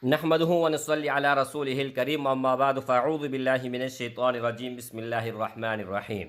नहमदुहु व नसल्ली अला रसूलिहिल करीम अम्मा बाद फ़अऊज़ु बिल्लाहि मिनश शैतानिर रजीम बिस्मिल्लाहिर रहमानिर रहीम।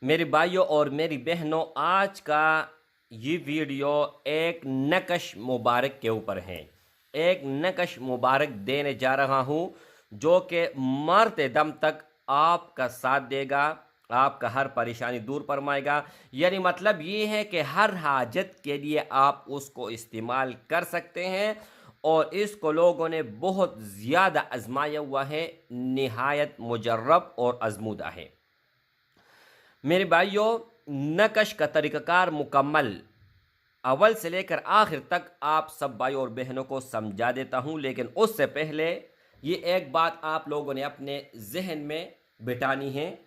मेरे भाइयों और मेरी बहनों, आज का ये वीडियो एक नकश मुबारक के ऊपर है। एक नकश मुबारक देने जा रहा हूँ जो कि मरते दम तक आपका साथ देगा, आपका हर परेशानी दूर फरमाएगा। यानी मतलब ये है कि हर हाजत के लिए आप उसको इस्तेमाल कर सकते हैं और इसको लोगों ने बहुत ज़्यादा आजमाया हुआ है, निहायत मुजर्रब और आजमूदा है। मेरे भाइयों, नकश का तरीक़ाकार मुकम्मल अव्वल से लेकर आखिर तक आप सब भाई और बहनों को समझा देता हूं, लेकिन उससे पहले ये एक बात आप लोगों ने अपने जहन में बिठानी है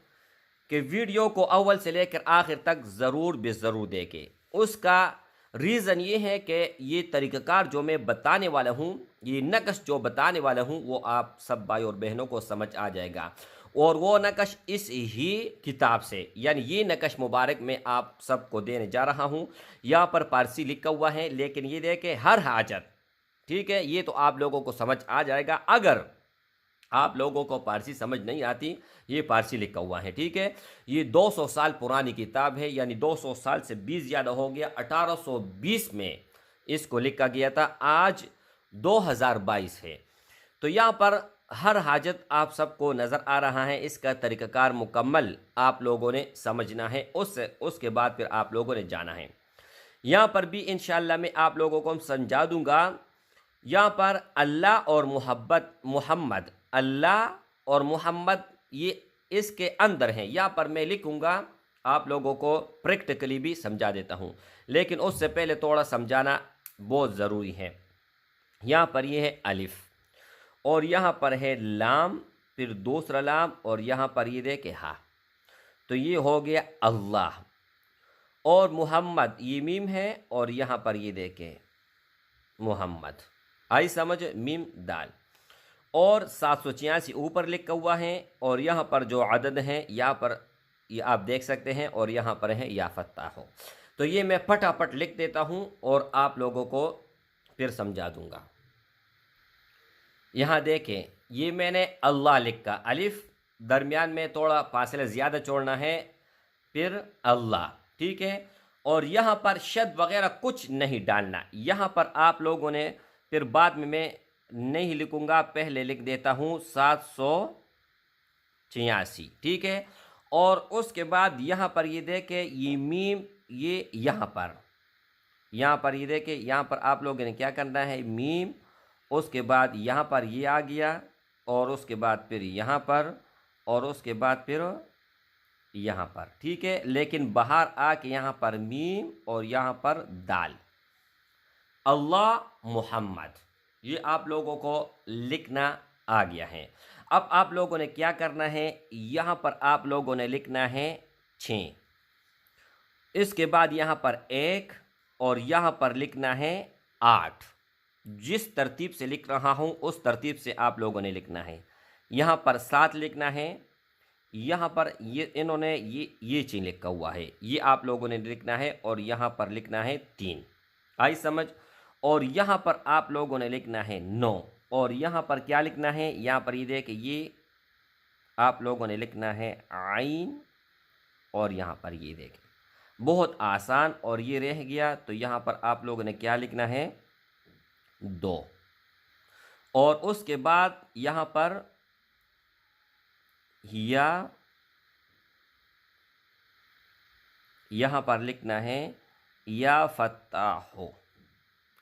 कि वीडियो को अव्वल से लेकर आखिर तक ज़रूर बेज़रूर देखें। उसका रीज़न ये है कि ये तरीक़ाकार जो मैं बताने वाला हूँ, ये नकश जो बताने वाला हूँ, वो आप सब भाई और बहनों को समझ आ जाएगा। और वो नकश इस ही किताब से, यानी ये नकश मुबारक मैं आप सबको देने जा रहा हूँ। यहाँ पर पारसी लिखा हुआ है, लेकिन ये देखें हर हाजत, ठीक है, ये तो आप लोगों को समझ आ जाएगा। अगर आप लोगों को पारसी समझ नहीं आती, ये पारसी लिखा हुआ है, ठीक है। ये 200 साल पुरानी किताब है, यानी 200 साल से 20 ज़्यादा हो गया। 1820 में इसको लिखा गया था, आज 2022 है। तो यहाँ पर हर हाजत आप सबको नज़र आ रहा है। इसका तरीक़ाकार मुकम्मल आप लोगों ने समझना है, उसके बाद फिर आप लोगों ने जाना है। यहाँ पर भी इंशाअल्लाह मैं आप लोगों को समझा दूंगा। यहाँ पर अल्लाह और मोहम्मद, अल्लाह और मोहम्मद ये इसके अंदर हैं। यहाँ पर मैं लिखूँगा, आप लोगों को प्रैक्टिकली भी समझा देता हूँ, लेकिन उससे पहले थोड़ा समझाना बहुत ज़रूरी है। यहाँ पर ये है अलिफ, और यहाँ पर है लाम, फिर दूसरा लाम, और यहाँ पर ये देखे हा। तो ये हो गया अल्लाह। और मोहम्मद ये मीम है, और यहाँ पर ये देखे मोहम्मद, आई समझ, मीम दाल। और 786 ऊपर लिखा हुआ है, और यहाँ पर जो अदद है यहाँ पर ये आप देख सकते हैं, और यहाँ पर है या फत्ता हो। तो ये मैं फटाफट लिख देता हूँ और आप लोगों को फिर समझा दूंगा। यहाँ देखें, ये मैंने अल्लाह लिखा, अलिफ, दरमियान में थोड़ा फासला ज़्यादा छोड़ना है, फिर अल्लाह, ठीक है। और यहाँ पर शद वगैरह कुछ नहीं डालना। यहाँ पर आप लोगों ने फिर बाद में मैं नहीं लिखूँगा, पहले लिख देता हूँ 786, ठीक है। और उसके बाद यहाँ पर ये देखें, ये मीम, ये यहाँ पर ये देखें, यहाँ पर आप लोगों ने क्या करना है, मीम, उसके बाद यहाँ पर ये आ गया, और उसके बाद फिर यहाँ पर, और उसके बाद फिर यहाँ पर, ठीक है। लेकिन बाहर आके यहाँ पर मीम और यहाँ पर दाल, अल्लाह मोहम्मद, ये आप लोगों को लिखना आ गया है। अब आप लोगों ने क्या करना है, यहाँ पर आप लोगों ने लिखना है 6, इसके बाद यहाँ पर 1, और यहाँ पर लिखना है 8। जिस तरतीब से लिख रहा हूँ उस तरतीब से आप लोगों ने लिखना है। यहाँ पर 7 लिखना है, यहाँ पर ये इन्होंने ये चीज़ लिखा हुआ है, ये आप लोगों ने लिखना है, और यहाँ पर लिखना है 3, आई समझ। और यहाँ पर आप लोगों ने लिखना है 9, और यहाँ पर क्या लिखना है, यहाँ पर ये देख, ये आप लोगों ने लिखना है आइन, और यहाँ पर ये देखें, बहुत आसान। और ये रह गया, तो यहाँ पर आप लोगों ने क्या लिखना है, 2। और उसके बाद यहाँ पर यहाँ पर लिखना है या फत्ता हो,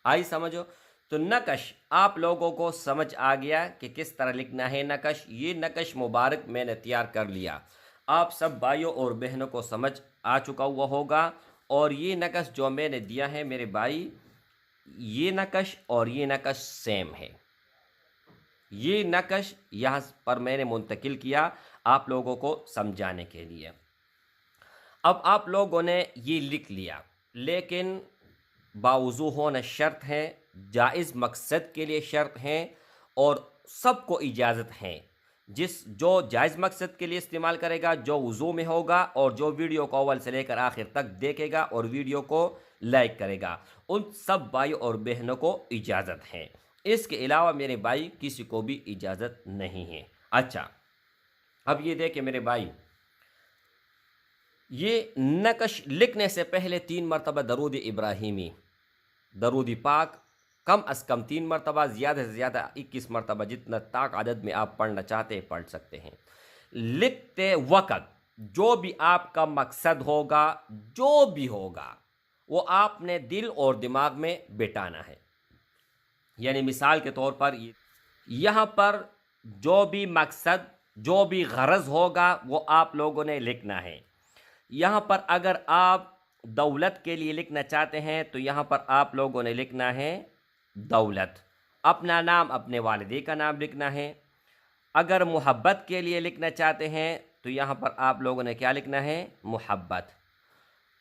आई समझो। तो नकश आप लोगों को समझ आ गया कि किस तरह लिखना है नकश। ये नकश मुबारक मैंने तैयार कर लिया, आप सब भाइयों और बहनों को समझ आ चुका हुआ होगा। और ये नकश जो मैंने दिया है मेरे भाई, ये नकश और ये नकश सेम है। ये नकश यहाँ पर मैंने मुंतकिल किया आप लोगों को समझाने के लिए। अब आप लोगों ने ये लिख लिया, लेकिन बावजू होना शर्त है, जायज़ मकसद के लिए शर्त है, और सबको इजाज़त है। जो जायज़ मकसद के लिए इस्तेमाल करेगा, जो वज़ू में होगा, और जो वीडियो को अव्वल से लेकर आखिर तक देखेगा और वीडियो को लाइक करेगा, उन सब भाई और बहनों को इजाज़त है। इसके अलावा मेरे भाई किसी को भी इजाज़त नहीं है। अच्छा, अब ये देखें मेरे भाई, ये नक्श लिखने से पहले 3 मरतबा दरूद इब्राहिमी, दरूद पाक कम अज़ कम 3 मरतबा, ज़्यादा से ज़्यादा 21 मरतबा, जितना ताक आदत में आप पढ़ना चाहते हैं पढ़ सकते हैं। लिखते वक़्त जो भी आपका मकसद होगा, जो भी होगा, वो आपने दिल और दिमाग में बिठाना है। यानी मिसाल के तौर पर यहाँ पर जो भी मकसद, जो भी गरज होगा वो आप लोगों ने लिखना है। यहाँ पर अगर आप दौलत के लिए लिखना चाहते हैं तो यहाँ पर आप लोगों ने लिखना है दौलत। अपना नाम, अपने वालिदी का नाम लिखना है। अगर मोहब्बत के लिए लिखना चाहते हैं तो यहाँ पर आप लोगों ने क्या लिखना है? मोहब्बत।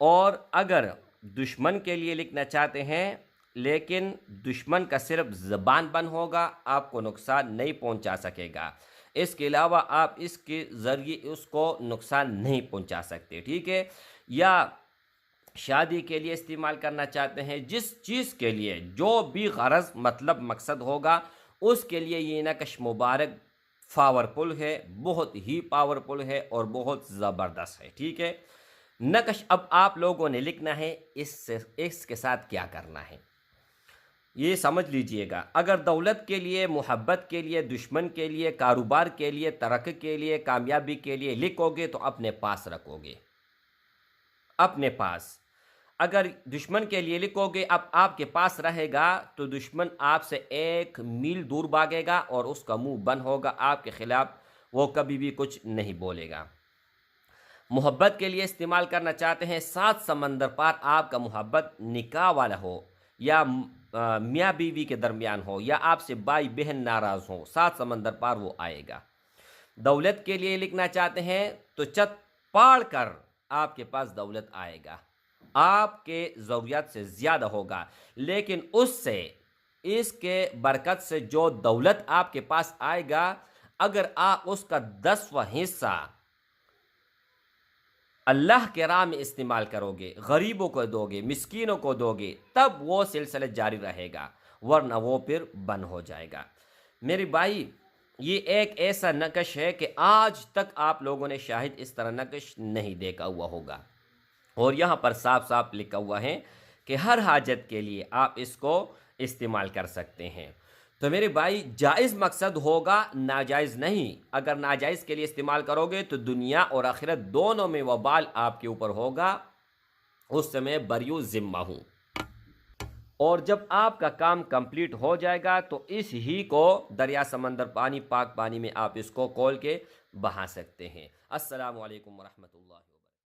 और अगर दुश्मन के लिए लिखना चाहते हैं, लेकिन दुश्मन का सिर्फ ज़बान बंद होगा, आपको नुकसान नहीं पहुंचा सकेगा। इसके अलावा आप इसके ज़रिए उसको नुकसान नहीं पहुंचा सकते, ठीक है। या शादी के लिए इस्तेमाल करना चाहते हैं, जिस चीज़ के लिए जो भी गरज मतलब मकसद होगा उसके लिए ये नक्श मुबारक पावरफुल है, बहुत ही पावरफुल है और बहुत ज़बरदस्त है, ठीक है। नक्श अब आप लोगों ने लिखना है, इसके साथ क्या करना है ये समझ लीजिएगा। अगर दौलत के लिए, मोहब्बत के लिए, दुश्मन के लिए, कारोबार के लिए, तरक्की के लिए, कामयाबी के लिए लिखोगे तो अपने पास रखोगे, अपने पास। अगर दुश्मन के लिए लिखोगे, अब आपके पास रहेगा तो दुश्मन आपसे 1 मील दूर भागेगा और उसका मुंह बंद होगा, आपके खिलाफ वो कभी भी कुछ नहीं बोलेगा। मोहब्बत के लिए इस्तेमाल करना चाहते हैं, 7 समंदर पार आपका मोहब्बत निकाह वाला हो या मियाँ बीवी के दरमियान हो या आपसे भाई बहन नाराज़ हो, 7 समंदर पार वो आएगा। दौलत के लिए लिखना चाहते हैं तो छत पाड़ कर आपके पास दौलत आएगा, आपके ज़रूरियात से ज़्यादा होगा, लेकिन उससे, इसके बरकत से जो दौलत आपके पास आएगा, अगर आप उसका 10वां हिस्सा अल्लाह के राह में इस्तेमाल करोगे, गरीबों को दोगे, मिस्कीनों को दोगे, तब वो सिलसिला जारी रहेगा, वरना वो फिर बंद हो जाएगा। मेरे भाई, ये एक ऐसा नक्श है कि आज तक आप लोगों ने शायद इस तरह नक्श नहीं देखा हुआ होगा। और यहाँ पर साफ साफ लिखा हुआ है कि हर हाजत के लिए आप इसको इस्तेमाल कर सकते हैं। तो मेरे भाई, जायज़ मकसद होगा, नाजायज़ नहीं। अगर नाजायज़ के लिए इस्तेमाल करोगे तो दुनिया और आखिरत दोनों में वबाल आपके ऊपर होगा, उस समय बरियो ज़िम्मा हूँ। और जब आपका काम कंप्लीट हो जाएगा तो इस ही को दरिया, समंदर, पानी, पाक पानी में आप इसको खोल के बहा सकते हैं। अस्सलामु अलैकुम वरहमतुल्लाहि।